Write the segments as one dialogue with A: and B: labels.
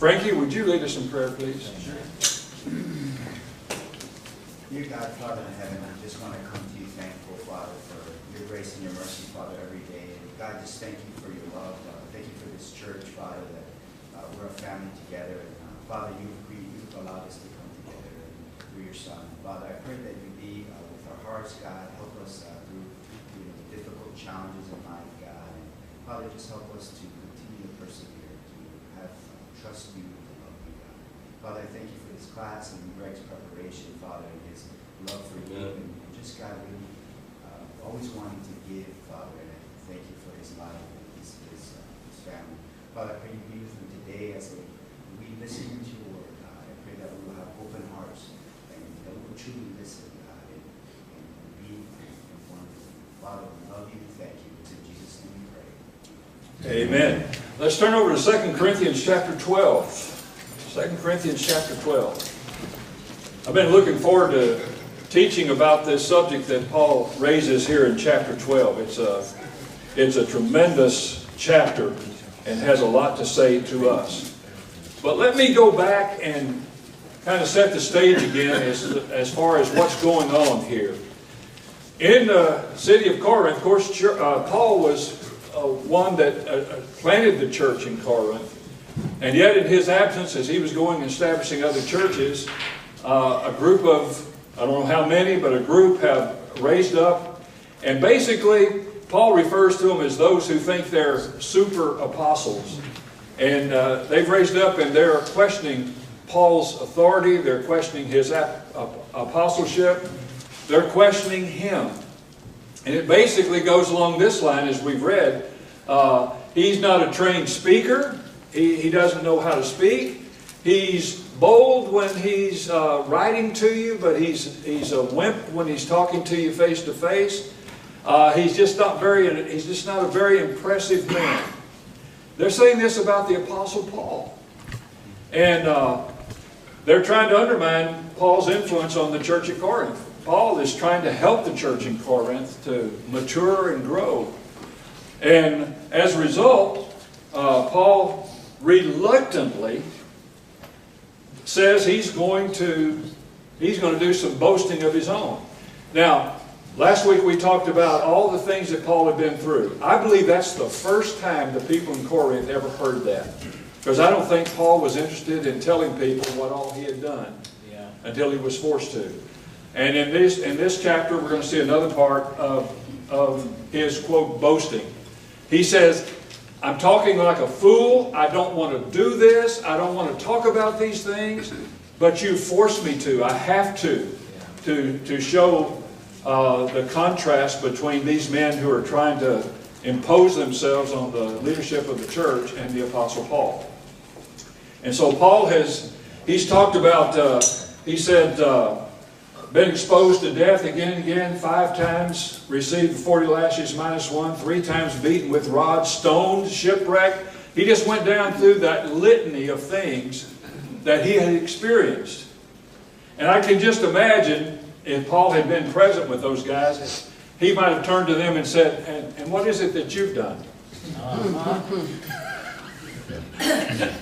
A: Frankie, would you lead us in prayer, please?
B: Sure. Dear God, Father in heaven, I just want to come to you thankful, Father, for your grace and your mercy, Father, every day. And God, just thank you for your love. Thank you for this church, Father, that we're a family together. And Father, you've allowed us to come together through your Son. Father, I pray that you be with our hearts, God. Help us through difficult challenges in life, God. And Father, just help us to continue to persevere, to have trust you, to love you, God. Father, I thank you for this class and Greg's preparation, Father, and his love for you, and just God really always wanting to give, Father, and I thank you for his life and his family. Father, I pray you be with him today as we listen to your word, God. I pray that we will have open hearts and that we will truly listen, God, and be informed. Father, we love you and thank you. It's in Jesus' name we pray.
A: Amen. Let's turn over to 2 Corinthians chapter 12. 2 Corinthians chapter 12. I've been looking forward to teaching about this subject that Paul raises here in chapter 12. It's a tremendous chapter and has a lot to say to us. But let me go back and kind of set the stage again as far as what's going on here. In the city of Corinth, of course, Paul was one that planted the church in Corinth. And yet in his absence, as he was going and establishing other churches, a group of, I don't know how many, but a group have raised up. And basically, Paul refers to them as those who think they're super apostles. And they've raised up and they're questioning Paul's authority. They're questioning his apostleship. They're questioning him. And it basically goes along this line as we've read. He's not a trained speaker. He doesn't know how to speak. He's bold when he's writing to you, but he's a wimp when he's talking to you face to face. He's just not a very impressive man. They're saying this about the Apostle Paul. And they're trying to undermine Paul's influence on the church at Corinth. Paul is trying to help the church in Corinth to mature and grow. And as a result, Paul reluctantly says he's going to do some boasting of his own. Now, last week we talked about all the things that Paul had been through. I believe that's the first time the people in Corinth ever heard that. Because I don't think Paul was interested in telling people what all he had done until he was forced to. And in this chapter, we're going to see another part of his, quote, boasting. He says, I'm talking like a fool. I don't want to do this. I don't want to talk about these things. But you forced me to. I have to show the contrast between these men who are trying to impose themselves on the leadership of the church and the Apostle Paul. And so Paul he's talked about, he said, been exposed to death again and again, 5 times, received 40 lashes minus 1, 3 times beaten with rods, stoned, shipwrecked. He just went down through that litany of things that he had experienced. And I can just imagine if Paul had been present with those guys, he might have turned to them and said, and what is it that you've done?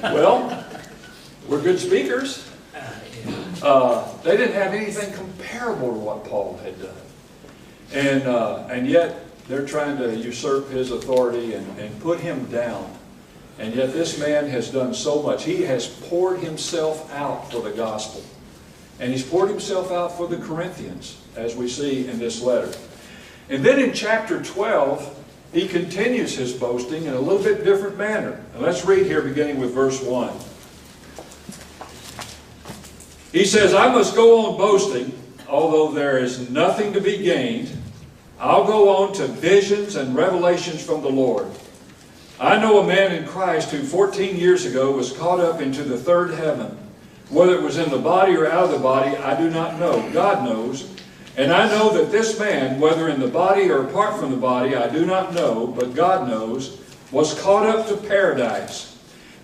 A: Well, we're good speakers. They didn't have anything comparable to what Paul had done. And yet they're trying to usurp his authority and put him down. And yet this man has done so much. He has poured himself out for the gospel. And he's poured himself out for the Corinthians, as we see in this letter. And then in chapter 12, he continues his boasting in a little bit different manner. And let's read here beginning with verse 1. He says, I must go on boasting, although there is nothing to be gained. I'll go on to visions and revelations from the Lord. I know a man in Christ who 14 years ago was caught up into the third heaven. Whether it was in the body or out of the body, I do not know. God knows. And I know that this man, whether in the body or apart from the body, I do not know, but God knows, was caught up to paradise.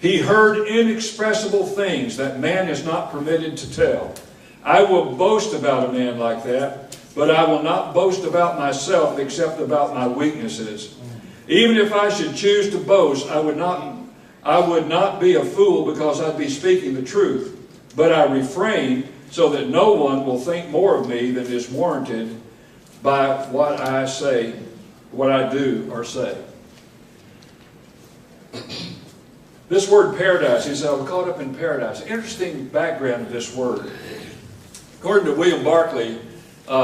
A: He heard inexpressible things that man is not permitted to tell. I will boast about a man like that, but I will not boast about myself except about my weaknesses. Even if I should choose to boast, I would I would not be a fool because I'd be speaking the truth, but I refrain so that no one will think more of me than is warranted by what I say, what I do or say. This word paradise, he said, I was caught up in paradise. Interesting background of this word. According to William Barclay,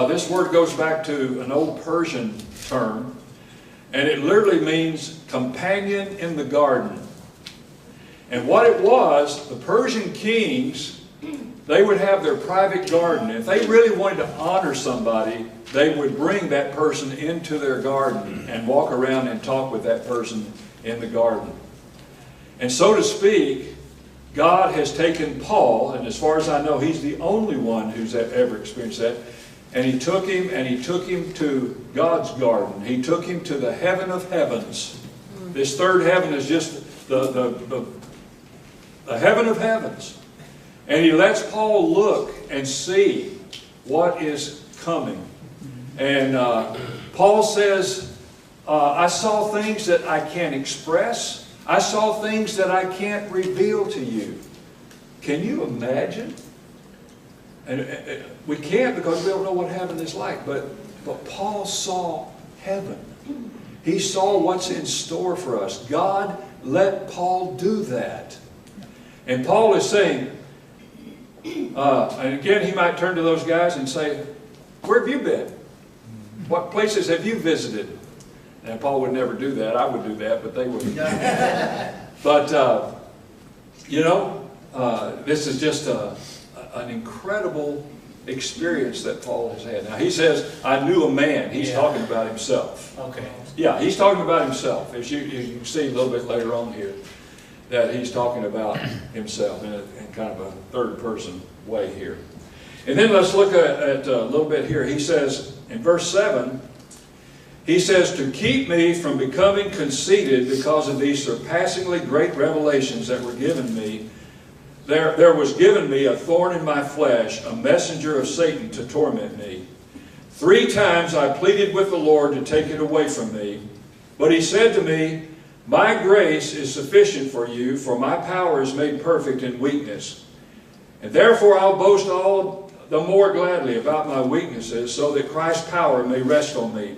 A: this word goes back to an old Persian term, and it literally means companion in the garden. And what it was, the Persian kings, they would have their private garden. If they really wanted to honor somebody, they would bring that person into their garden and walk around and talk with that person in the garden. And so to speak, God has taken Paul, and as far as I know, he's the only one who's ever experienced that, and he took him to God's garden. He took him to the heaven of heavens. This third heaven is just the heaven of heavens. And he lets Paul look and see what is coming. And Paul says, I saw things that I can't express. I saw things that I can't reveal to you. Can you imagine? And we can't because we don't know what heaven is like. But Paul saw heaven. He saw what's in store for us. God let Paul do that. And Paul is saying, and again he might turn to those guys and say, where have you been? What places have you visited? And Paul would never do that. I would do that, but they wouldn't. But, you know, this is just an incredible experience that Paul has had. Now, he says, I knew a man. He's talking about himself.
C: Okay.
A: Yeah, he's talking about himself. As you can see a little bit later on here, that he's talking about himself in kind of a third-person way here. And then let's look at a little bit here. He says, in verse 7, he says, to keep me from becoming conceited because of these surpassingly great revelations that were given me, there was given me a thorn in my flesh, a messenger of Satan to torment me. 3 times I pleaded with the Lord to take it away from me. But he said to me, my grace is sufficient for you, for my power is made perfect in weakness. And therefore I'll boast all the more gladly about my weaknesses, so that Christ's power may rest on me.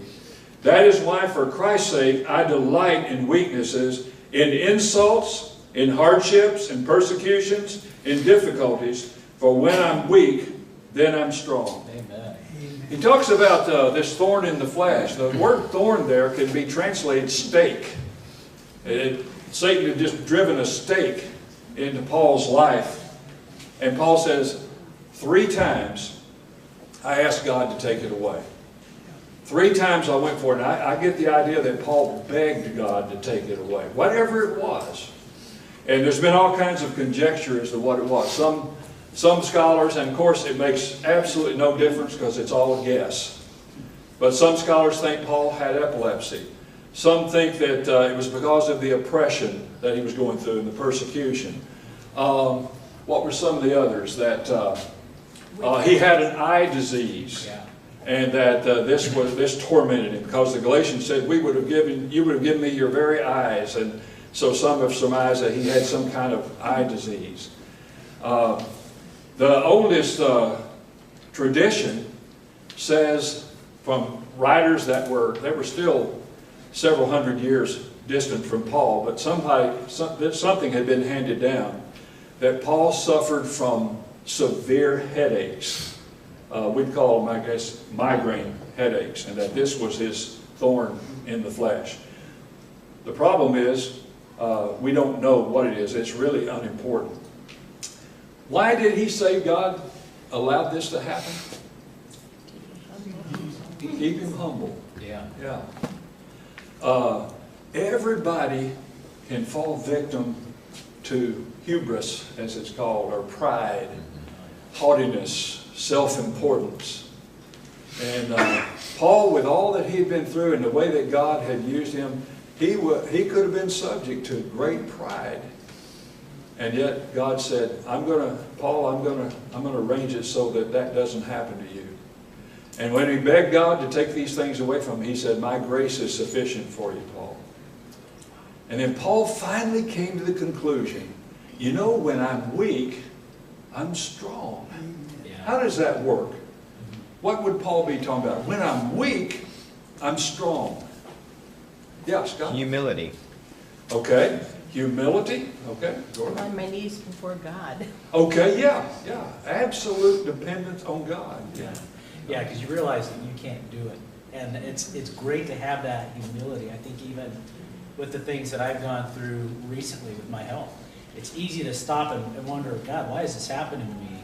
A: That is why, for Christ's sake, I delight in weaknesses, in insults, in hardships, in persecutions, in difficulties. For when I'm weak, then I'm strong.
C: Amen.
A: He talks about this thorn in the flesh. The word thorn there can be translated stake. Satan had just driven a stake into Paul's life. And Paul says, 3 times I asked God to take it away. 3 times I went for it. And I get the idea that Paul begged God to take it away, whatever it was. And there's been all kinds of conjecture as to what it was. Some scholars, and of course it makes absolutely no difference because it's all a guess. But some scholars think Paul had epilepsy. Some think that it was because of the oppression that he was going through and the persecution. What were some of the others? That he had an eye disease.
C: Yeah.
A: And that this tormented him, because the Galatians said, you would have given me your very eyes. And so some have surmised that he had some kind of eye disease. The oldest tradition says, from writers that were still several hundred years distant from Paul, but something had been handed down, that Paul suffered from severe headaches. We'd call them, I guess, migraine headaches, and that this was his thorn in the flesh. The problem is, we don't know what it is. It's really unimportant. Why did he say God allowed this to happen? Keep him humble.
C: Yeah.
A: Yeah. Everybody can fall victim to hubris, as it's called, or pride, haughtiness, self-importance. And Paul, with all that he'd been through and the way that God had used him, he could have been subject to great pride. And yet God said, Paul, I'm going to arrange it so that that doesn't happen to you. And when he begged God to take these things away from him, he said, my grace is sufficient for you, Paul. And then Paul finally came to the conclusion, you know, when I'm weak, I'm strong.
C: Yeah.
A: How does that work? What would Paul be talking about? When I'm weak, I'm strong. Yeah, Scott?
D: Humility.
A: Okay. Humility. Okay. Go ahead.
E: On my knees before God.
A: Okay, yeah. Absolute dependence on God. Yeah.
C: Yeah, because you realize that you can't do it. And it's great to have that humility. I think even with the things that I've gone through recently with my health, it's easy to stop and wonder, God, why is this happening to me?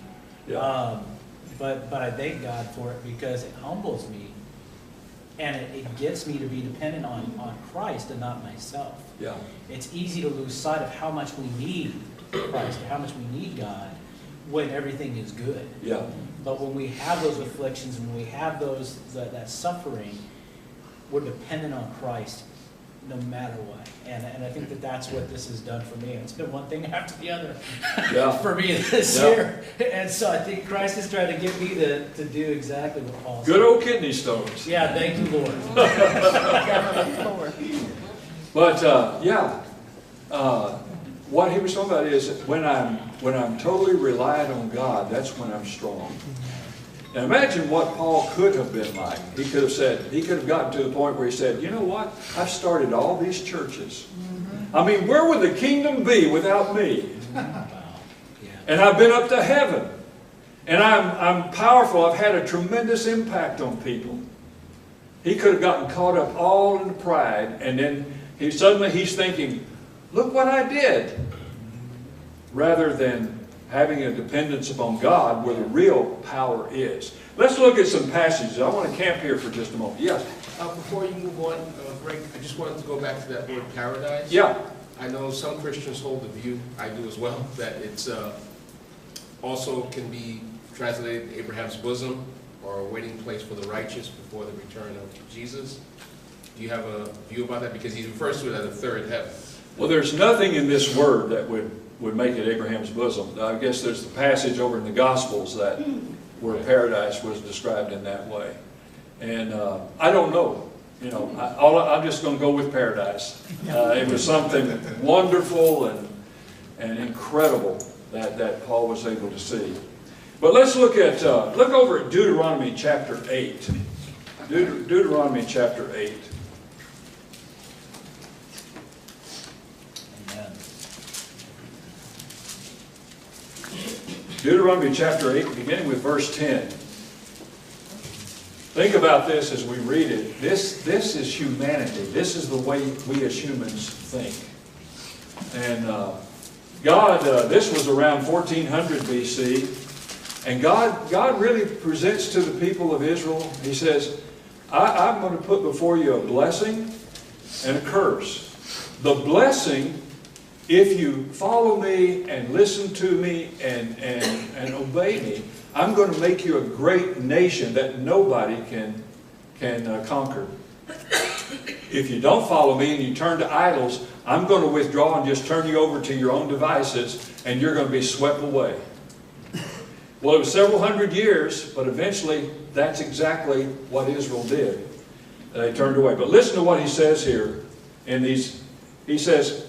A: Yeah.
C: But I thank God for it because it humbles me. And it gets me to be dependent on Christ and not myself.
A: Yeah.
C: It's easy to lose sight of how much we need Christ, how much we need God when everything is good.
A: Yeah.
C: But when we have those afflictions, when we have that suffering, we're dependent on Christ no matter what. And I think that's what this has done for me. And it's been one thing after the other for me this year. And so I think Christ is trying to get me to do exactly what Paul said.
A: Good old kidney stones.
C: Yeah, thank you, Lord.
A: But what he was talking about is when I'm totally reliant on God, that's when I'm strong. Now imagine what Paul could have been like. He could have gotten to the point where he said, you know what? I've started all these churches. I mean, where would the kingdom be without me? And I've been up to heaven. And I'm powerful. I've had a tremendous impact on people. He could have gotten caught up all in pride, and then he's thinking, look what I did. Rather than having a dependence upon God where the real power is. Let's look at some passages. I want to camp here for just a moment. Yes?
F: Before you move on, Greg, I just wanted to go back to that word paradise.
A: Yeah.
F: I know some Christians hold the view, I do as well, that it's also can be translated Abraham's bosom or a waiting place for the righteous before the return of Jesus. Do you have a view about that? Because he refers to it as a third heaven.
A: Well, there's nothing in this word that would make it Abraham's bosom. I guess there's the passage over in the Gospels where paradise was described in that way. And I don't know. You know, I'm just going to go with paradise. It was something wonderful and incredible that Paul was able to see. But let's look over at Deuteronomy chapter 8. Deuteronomy chapter 8.
C: Amen.
A: Deuteronomy chapter 8, beginning with verse 10. Think about this as we read it. This is humanity. This is the way we as humans think. And this was around 1400 BC. And God really presents to the people of Israel, He says, I'm going to put before you a blessing and a curse. The blessing, if you follow me and listen to me and obey me, I'm going to make you a great nation that nobody can conquer. If you don't follow me and you turn to idols, I'm going to withdraw and just turn you over to your own devices, and you're going to be swept away. Well, it was several hundred years, but eventually that's exactly what Israel did. They turned away. But listen to what he says here in these. He says,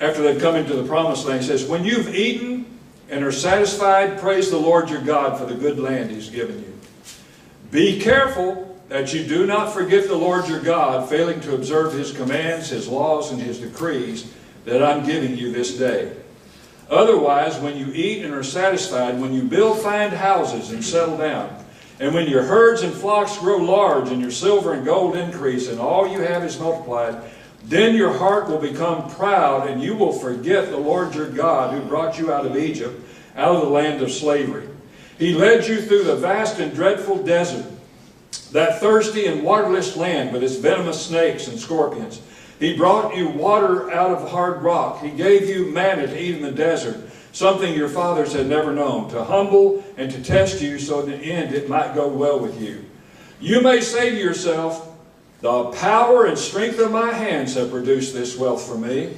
A: after they've come into the promised land, he says, when you've eaten and are satisfied, praise the Lord your God for the good land He's given you. Be careful that you do not forget the Lord your God, failing to observe His commands, His laws, and His decrees that I'm giving you this day. Otherwise, when you eat and are satisfied, when you build fine houses and settle down, and when your herds and flocks grow large, and your silver and gold increase, and all you have is multiplied, then your heart will become proud, and you will forget the Lord your God, who brought you out of Egypt, out of the land of slavery. He led you through the vast and dreadful desert, that thirsty and waterless land with its venomous snakes and scorpions. He brought you water out of hard rock. He gave you manna to eat in the desert, something your fathers had never known, to humble and to test you so in the end it might go well with you. You may say to yourself, the power and strength of my hands have produced this wealth for me.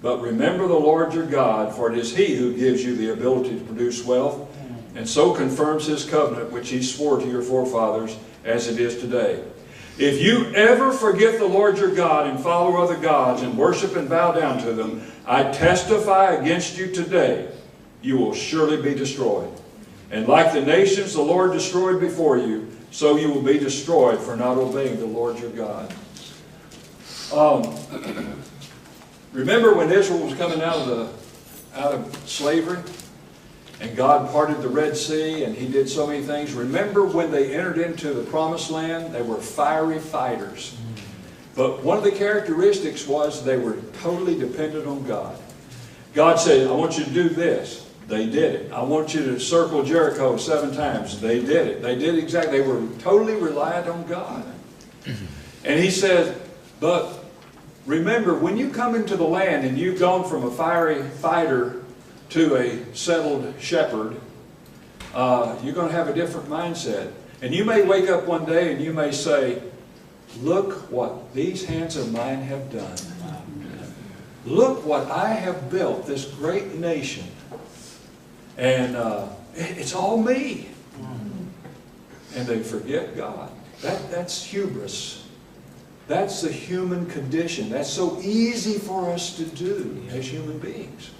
A: But remember the Lord your God, for it is He who gives you the ability to produce wealth, and so confirms His covenant which He swore to your forefathers as it is today. If you ever forget the Lord your God and follow other gods and worship and bow down to them, I testify against you today, you will surely be destroyed. And like the nations the Lord destroyed before you, so you will be destroyed for not obeying the Lord your God. Remember when Israel was coming out of slavery? And God parted the Red Sea, and He did so many things. Remember when they entered into the Promised Land? They were fiery fighters. But one of the characteristics was they were totally dependent on God. God said, I want you to do this. They did it. I want you to circle Jericho 7 times. They did it. They did exactly. They were totally reliant on God. And He said, but remember, when you come into the land and you've gone from a fiery fighter to a settled shepherd, you're going to have a different mindset. And you may wake up one day and you may say, look what these hands of mine have done. Look what I have built, this great nation. And it's all me. And they forget God. That's hubris. That's the human condition. That's so easy for us to do as human beings.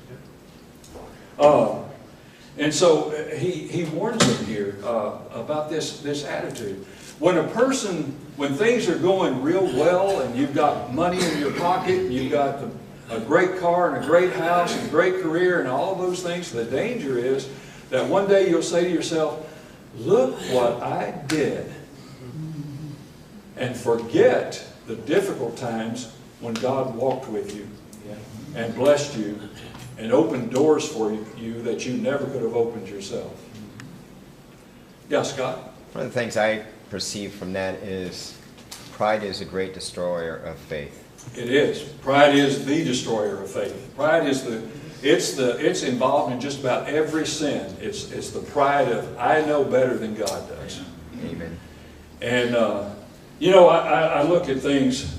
A: And so he warns them here about this attitude. When things are going real well and you've got money in your pocket, and you've got a great car and a great house and a great career and all of those things, the danger is that one day you'll say to yourself, look what I did. And forget the difficult times when God walked with you and blessed you and opened doors for you that you never could have opened yourself. Yeah, Scott?
D: One of the things I perceive from that is pride is a great destroyer of faith.
A: It is. Pride is the destroyer of faith. Pride is it's involved in just about every sin. It's the pride of, I know better than God does.
D: Amen.
A: And, I look at things,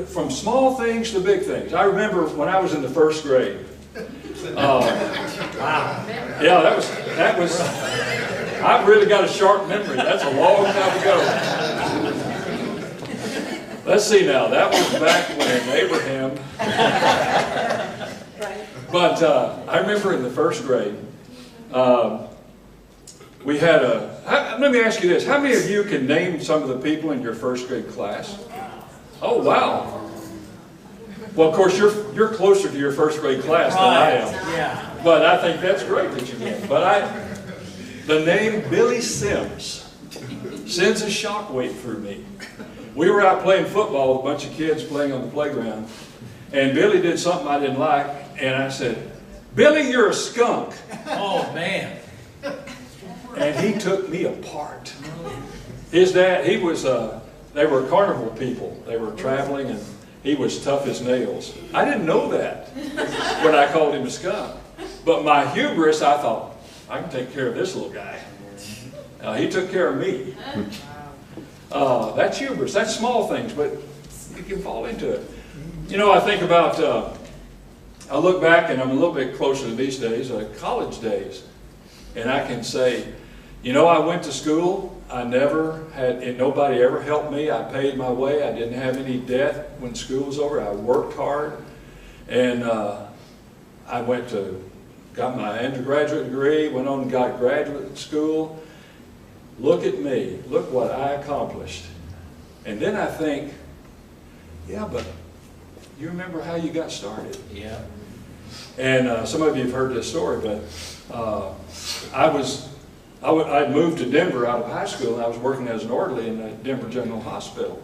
A: from small things to big things. I remember when I was in the first grade. Yeah, that was, I've really got a sharp memory. That's a long time ago. Let's see now, that was back when Abraham. But I remember in the first grade, we had let me ask you this. How many of you can name some of the people in your first grade class? Oh, wow. Well, of course, you're closer to your first grade class than I am.
C: Yeah.
A: But I think that's great that you can. But the name Billy Sims sends a shockwave through me. We were out playing football with a bunch of kids playing on the playground, and Billy did something I didn't like, and I said, Billy, you're a skunk.
C: Oh, man.
A: And he took me apart. His dad, they were carnival people. They were traveling, and he was tough as nails. I didn't know that when I called him a skunk. But my hubris, I thought, I can take care of this little guy. He took care of me. That's hubris. That's small things, but you can fall into it. I think about, I look back, and I'm a little bit closer to these days, college days. And I can say, I went to school. I never had, and nobody ever helped me. I paid my way. I didn't have any debt when school was over. I worked hard. And I got my undergraduate degree, went on and got graduate school. Look at me. Look what I accomplished. And then I think, yeah, but you remember how you got started.
C: Yeah.
A: And some of you have heard this story, but I moved to Denver out of high school, and I was working as an orderly in the Denver General Hospital.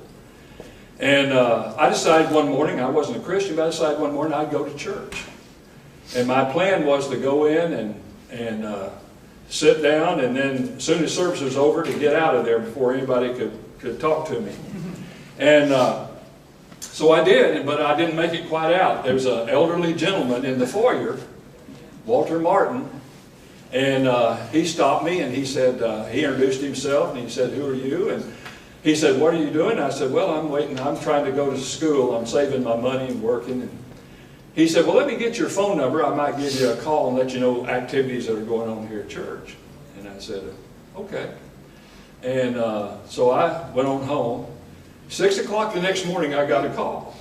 A: And I decided one morning, I wasn't a Christian, but I decided one morning I'd go to church. And my plan was to go in and sit down, and then as soon as service was over, to get out of there before anybody could talk to me. And so I did, but I didn't make it quite out. There was an elderly gentleman in the foyer, Walter Martin, and he stopped me, and he said, he introduced himself, and he said, who are you? And he said, what are you doing? I said, well, I'm waiting. I'm trying to go to school. I'm saving my money and working. And he said, well, let me get your phone number. I might give you a call and let you know activities that are going on here at church. And I said, okay. And so I went on home. 6 o'clock the next morning, I got a call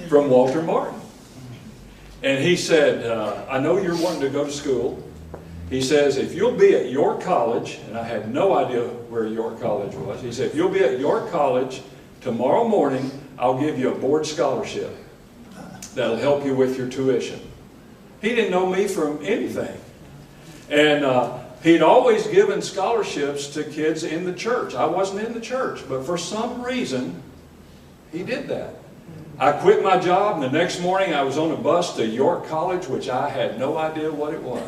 A: from Walter Martin. And he said, I know you're wanting to go to school. He says, if you'll be at York College, and I had no idea where York College was. He said, if you'll be at York College tomorrow morning, I'll give you a board scholarship that'll help you with your tuition. He didn't know me from anything. And he'd always given scholarships to kids in the church. I wasn't in the church, but for some reason, he did that. I quit my job, and the next morning I was on a bus to York College, which I had no idea what it was.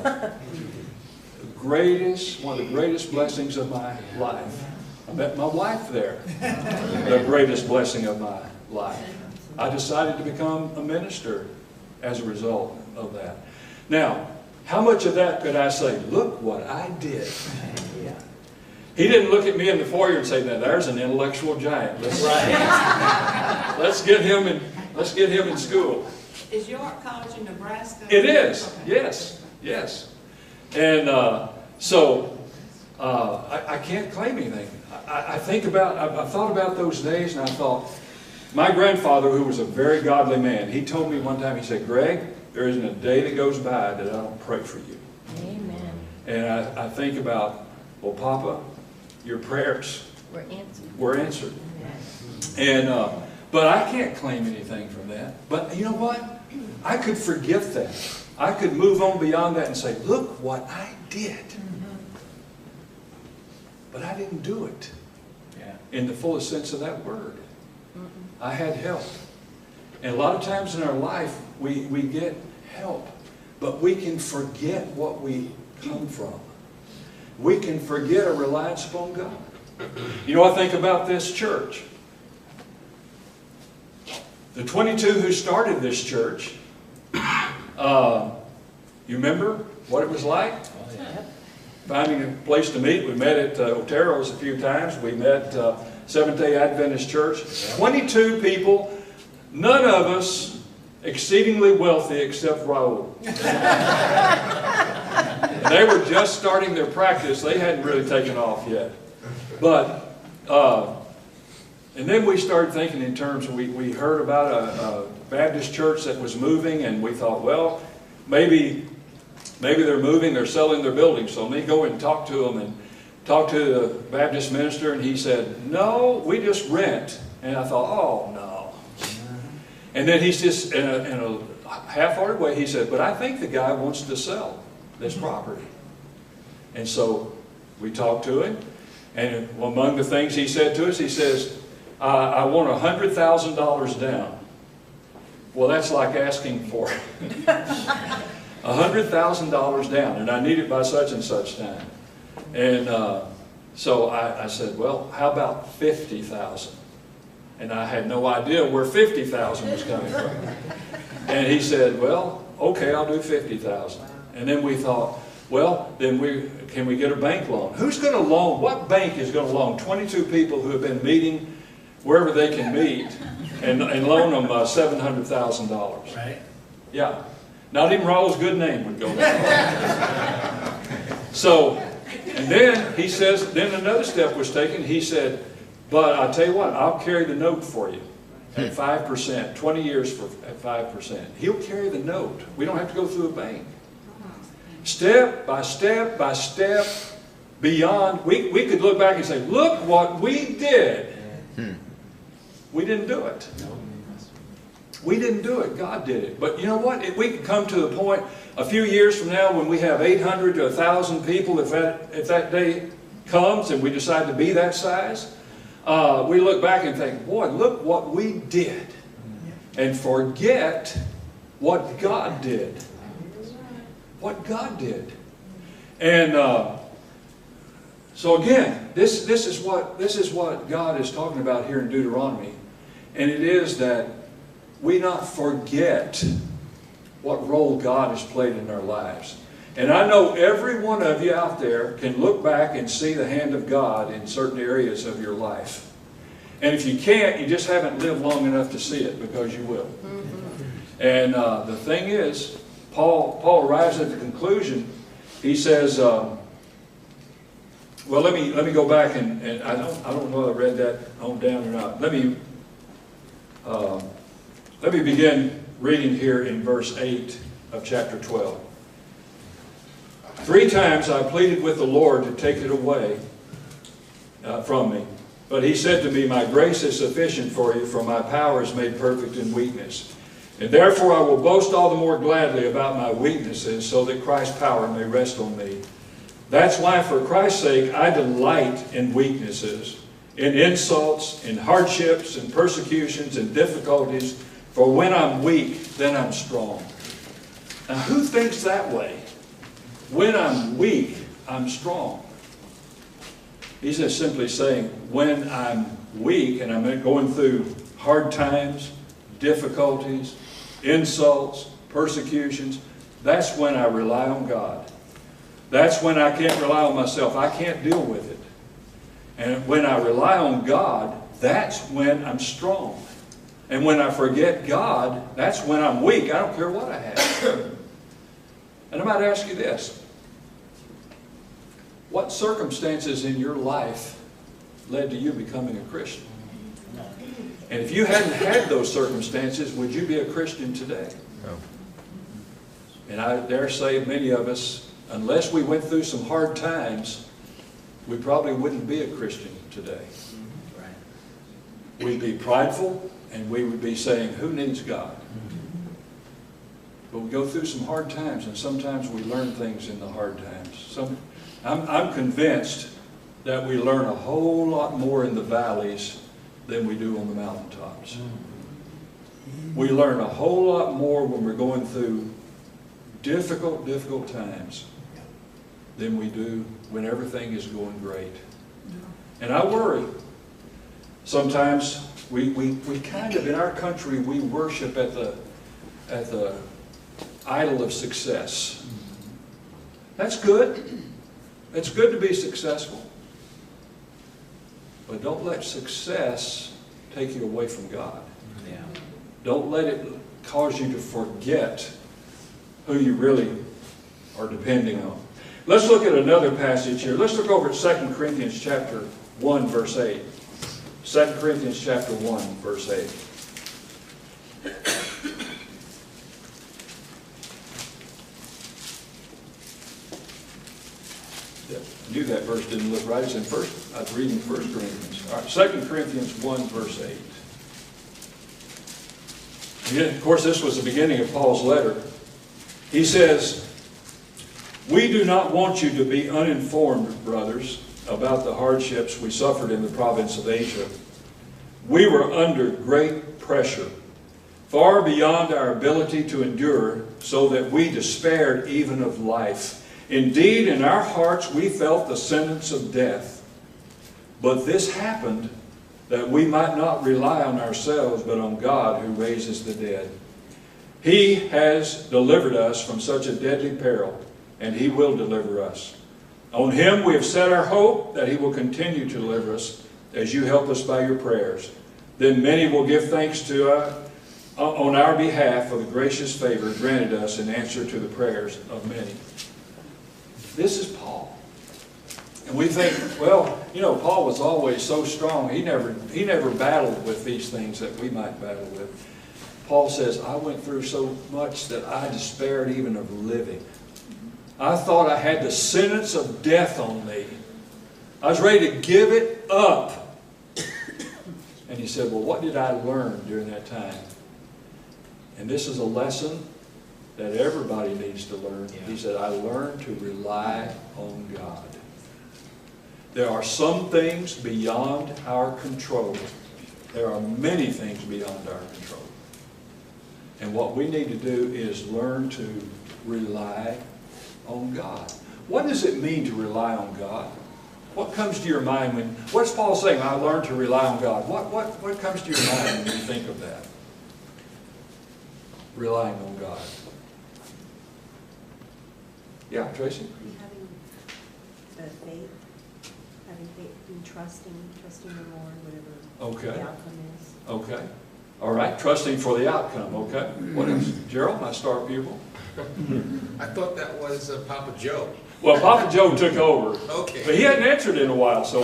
A: One of the greatest blessings of my life. I met my wife there. The greatest blessing of my life. I decided to become a minister as a result of that. Now, how much of that could I say, look what I did? He didn't look at me in the foyer and say, now there's an intellectual giant. Let's get him in school.
E: Is York College in Nebraska?
A: It is, yes, yes. And I can't claim anything. I've thought about those days, and I thought, my grandfather, who was a very godly man, he told me one time, he said, Greg, there isn't a day that goes by that I don't pray for you.
G: Amen.
A: And I think about, well, Papa, your prayers were answered. And but I can't claim anything from that. But you know what? I could forget that. I could move on beyond that and say, look what I did. But I didn't do it in the fullest sense of that word. I had help. And a lot of times in our life, we get help. But we can forget what we come from. We can forget a reliance upon God. You know, I think about this church. The 22 who started this church, you remember what it was like? Finding a place to meet. We met at Otero's a few times. We met Seventh-day Adventist Church. 22 people, none of us exceedingly wealthy except Raul. They were just starting their practice. They hadn't really taken off yet. But, and then we started thinking in terms, we heard about a Baptist church that was moving, and we thought, well, maybe they're moving, they're selling their building. So let me go and talk to them, and talk to the Baptist minister, and he said, no, we just rent. And I thought, oh, no. And then he's just, in a half-hearted way, he said, but I think the guy wants to sell this property. And so we talked to him, and among the things he said to us, he says, I want $100,000 down. Well, that's like asking for $100,000 down, and I need it by such and such time. And so I said, well, how about $50,000? And I had no idea where $50,000 was coming from. And he said, well, okay, I'll do $50,000. And then we thought, well, then can we get a bank loan? Who's going to loan? What bank is going to loan 22 people who have been meeting wherever they can meet and loan them $700,000?
C: Right.
A: Yeah. Not even Raul's good name would go down. So, and then he says, then another step was taken. He said, but I'll tell you what, I'll carry the note for you at 5%, 20 years at 5%. He'll carry the note. We don't have to go through a bank. Step by step by step beyond. We could look back and say, look what we did. We didn't do it. We didn't do it. God did it. But you know what? If we could come to the point a few years from now when we have 800 to 1,000 people, if that day comes and we decide to be that size, we look back and think, boy, look what we did. And forget what God did. What God did. And so again, this is what God is talking about here in Deuteronomy. And it is that we not forget what role God has played in our lives. And I know every one of you out there can look back and see the hand of God in certain areas of your life. And if you can't, you just haven't lived long enough to see it, because you will. And the thing is, Paul arrives at the conclusion. He says, Well, let me go back and I don't know if I read that on down or not. Let me begin reading here in verse 8 of chapter 12. 3 times I pleaded with the Lord to take it away from me. But he said to me, my grace is sufficient for you, for my power is made perfect in weakness. And therefore I will boast all the more gladly about my weaknesses, so that Christ's power may rest on me. That's why, for Christ's sake, I delight in weaknesses, in insults, in hardships, in persecutions, in difficulties. For when I'm weak, then I'm strong. Now, who thinks that way? When I'm weak, I'm strong. He's just simply saying, when I'm weak and I'm going through hard times, difficulties, insults, persecutions, that's when I rely on God. That's when I can't rely on myself. I can't deal with it. And when I rely on God, that's when I'm strong. And when I forget God, that's when I'm weak. I don't care what I have. And I might ask you this. What circumstances in your life led to you becoming a Christian? And if you hadn't had those circumstances, would you be a Christian today?
D: No.
A: And I dare say many of us, unless we went through some hard times, we probably wouldn't be a Christian today. We'd be prideful, and we would be saying, who needs God? But we go through some hard times, and sometimes we learn things in the hard times. I'm convinced that we learn a whole lot more in the valleys than we do on the mountaintops. We learn a whole lot more when we're going through difficult times than we do when everything is going great. And I worry. Sometimes we kind of, in our country, we worship at the idol of success. That's good. It's good to be successful. But don't let success take you away from God.
C: Yeah.
A: Don't let it cause you to forget who you really are depending on. Let's look at another passage here. Let's look over at 2 Corinthians chapter 1, verse 8. 2 Corinthians chapter 1, verse 8. I knew that verse didn't look right. It's in I was reading 1 Corinthians. All right, 2 Corinthians 1, verse 8. Again, of course, this was the beginning of Paul's letter. He says, we do not want you to be uninformed, brothers, about the hardships we suffered in the province of Asia. We were under great pressure, far beyond our ability to endure, so that we despaired even of life. Indeed, in our hearts we felt the sentence of death. But this happened that we might not rely on ourselves, but on God who raises the dead. He has delivered us from such a deadly peril, and He will deliver us. On Him we have set our hope that He will continue to deliver us as you help us by your prayers. Then many will give thanks to on our behalf for the gracious favor granted us in answer to the prayers of many. This is Paul. And we think, well, you know, Paul was always so strong. He never battled with these things that we might battle with. Paul says, I went through so much that I despaired even of living. I thought I had the sentence of death on me. I was ready to give it up. And he said, well, what did I learn during that time? And this is a lesson that everybody needs to learn. Yeah. He said, I learned to rely on God. There are some things beyond our control. There are many things beyond our control. And what we need to do is learn to rely on God. What does it mean to rely on God? What comes to your mind when, what's Paul saying? I learned to rely on God. What comes to your mind when you think of that? Relying on God. Yeah, Tracy?
G: Having the faith, and trusting the Lord, whatever the outcome is.
A: Okay. All right. Trusting for the outcome. Okay. What else? Gerald, my star pupil.
F: I thought that was Papa Joe.
A: Well, Papa Joe took over.
F: Okay.
A: But he hadn't answered in a while, so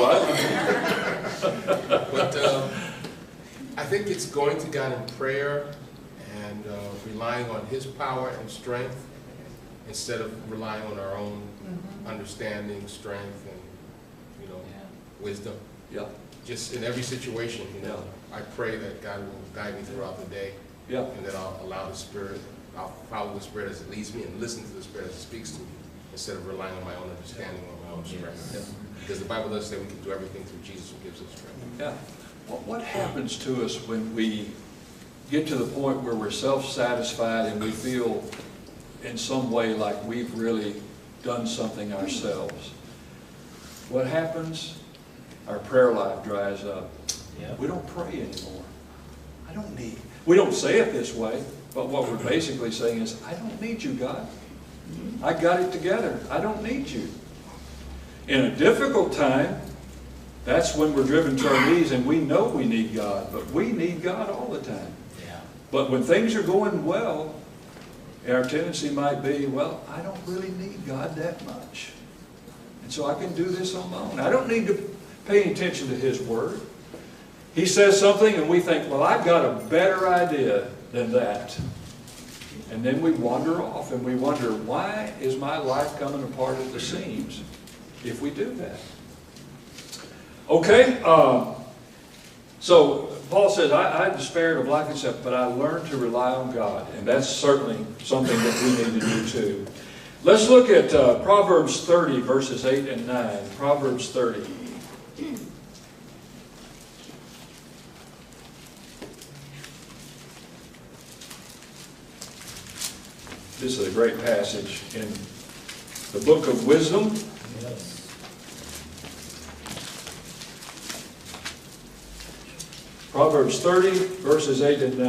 F: But I think it's going to God in prayer and relying on His power and strength instead of relying on our own understanding, strength, and, you know, wisdom.
A: Yeah.
F: Just in every situation, you know, I pray that God will guide me throughout the day.
A: Yeah.
F: And that I'll allow the Spirit, I'll follow the Spirit as it leads me and listen to the Spirit as it speaks to me, instead of relying on my own understanding or my own strength.
A: Yeah.
F: Because the Bible does say we can do everything through Jesus who gives us strength.
A: Yeah. What happens to us when we get to the point where we're self-satisfied and we feel in some way like we've really done something ourselves? What happens? Our prayer life dries up. We don't pray anymore. I don't need. We don't say it this way, but what we're basically saying is, I don't need you, God. I got it together. I don't need you. In a difficult time, that's when we're driven to our knees and we know we need God, but we need God all the time. But when things are going well, our tendency might be, well, I don't really need God that much. And so I can do this on my own. I don't need to pay attention to His Word. He says something and we think, well, I've got a better idea than that. And then we wander off and we wonder, why is my life coming apart at the seams if we do that? Okay, so Paul says, I despaired of life and stuff, but I learned to rely on God. And that's certainly something that we need to do too. Let's look at Proverbs 30, verses 8 and 9. Proverbs 30. This is a great passage in the book of wisdom. Proverbs 30, verses 8 and 9.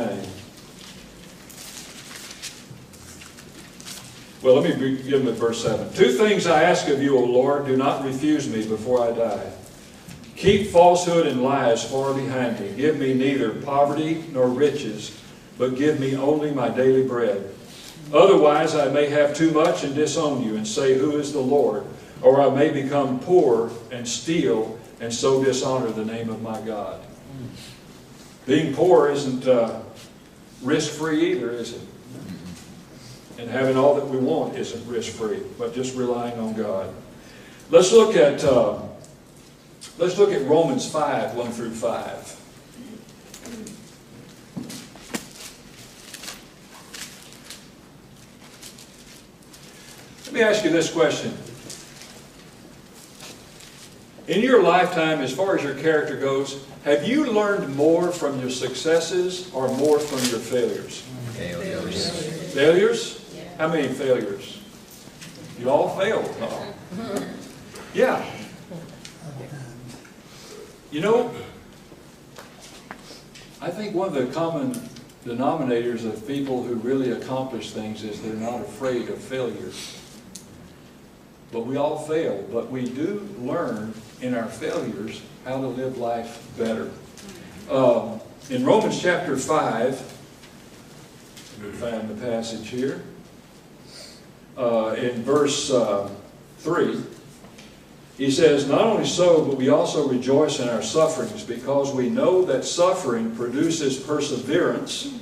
A: Well, let me begin with verse 7. 2 things I ask of you, O Lord, do not refuse me before I die. Keep falsehood and lies far behind me. Give me neither poverty nor riches, but give me only my daily bread. Otherwise I may have too much and disown you and say, who is the Lord? Or I may become poor and steal and so dishonor the name of my God. Being poor isn't risk-free either, is it? And having all that we want isn't risk-free, but just relying on God. Let's look at Romans 5, 1 through 5. Let me ask you this question. In your lifetime, as far as your character goes, have you learned more from your successes or more from your failures?
D: Failures.
A: Failures? How many failures? You all failed, huh? Yeah. You know, I think one of the common denominators of people who really accomplish things is they're not afraid of failure. But we all fail, but we do learn in our failures how to live life better. In Romans chapter 5, we find the passage here. In verse 3, he says, not only so, but we also rejoice in our sufferings, because we know that suffering produces perseverance.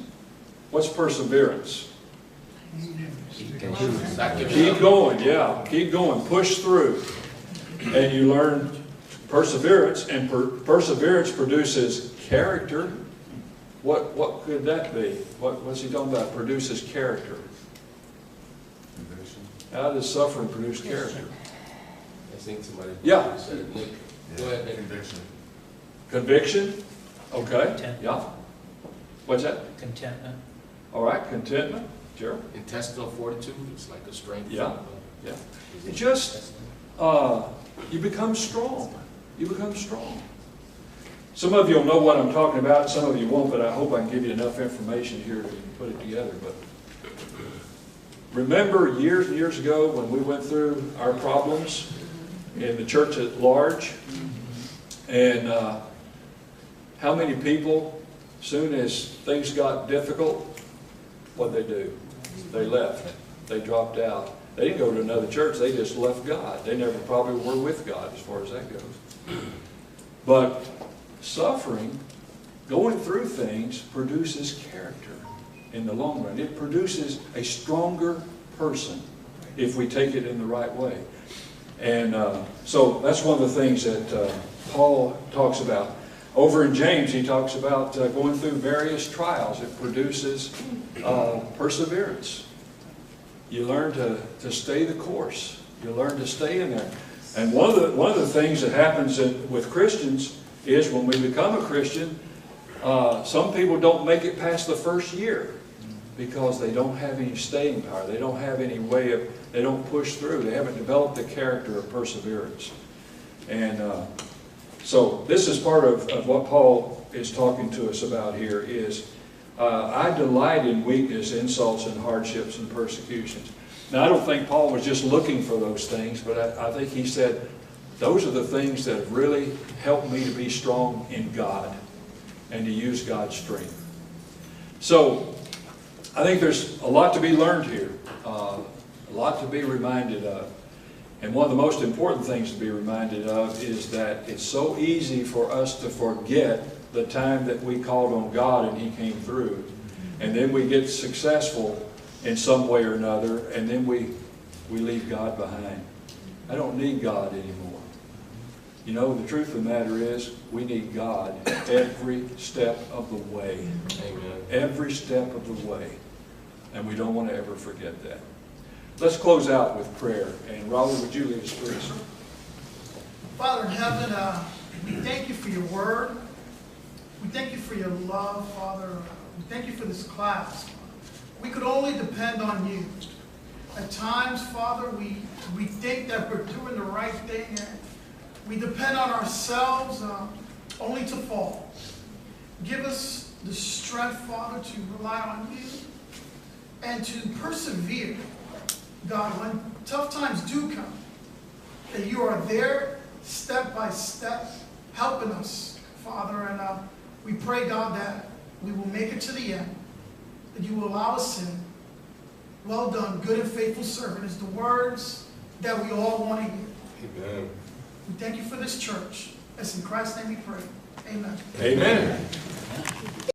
A: What's perseverance? Keep going, yeah. Keep going. Push through. And you learn perseverance, and perseverance produces character. What could that be? What's he talking about? Produces character. How does suffering produce character?
F: I think somebody said it. Nick. Go ahead, Nick.
H: Conviction.
A: Conviction? Okay.
C: Contentment.
A: Yeah. What's that?
C: Contentment.
A: All right. Contentment. Sure.
F: Intestinal fortitude, it's like a strength.
A: Yeah. Yeah. It just, you become strong. You become strong. Some of you will know what I'm talking about, some of you won't, but I hope I can give you enough information here to put it together. But remember years and years ago when we went through our problems in the church at large, and how many people, soon as things got difficult, what'd they do? They left. They dropped out. They didn't go to another church. They just left God. They never probably were with God as far as that goes. But suffering, going through things, produces character in the long run. It produces a stronger person if we take it in the right way. And so that's one of the things that Paul talks about. Over in James, he talks about going through various trials. It produces perseverance. You learn to stay the course. You learn to stay in there. And one of the things that happens with Christians is when we become a Christian, some people don't make it past the first year because they don't have any staying power. They don't have any way of, they don't push through. They haven't developed the character of perseverance. And so this is part of what Paul is talking to us about here is, I delight in weakness, insults, and hardships and persecutions. Now, I don't think Paul was just looking for those things, but I think he said, those are the things that have really helped me to be strong in God and to use God's strength. So, I think there's a lot to be learned here, a lot to be reminded of. And one of the most important things to be reminded of is that it's so easy for us to forget the time that we called on God and He came through. And then we get successful in some way or another, and then we leave God behind. I don't need God anymore. You know, the truth of the matter is, we need God every step of the way.
F: Amen.
A: Every step of the way. And we don't want to ever forget that. Let's close out with prayer. And Raleigh, would you lead us, please?
H: Father in heaven, we thank you for your word. We thank you for your love, Father. We thank you for this class. We could only depend on you. At times, Father, we think that we're doing the right thing, and we depend on ourselves only to fall. Give us the strength, Father, to rely on you and to persevere, God, when tough times do come, that you are there step by step helping us, Father. And we pray, God, that we will make it to the end, that you will allow us in. Well done, good and faithful servant, is the words that we all want to hear.
F: Amen.
H: We thank you for this church. It's in Christ's name we pray. Amen.
A: Amen.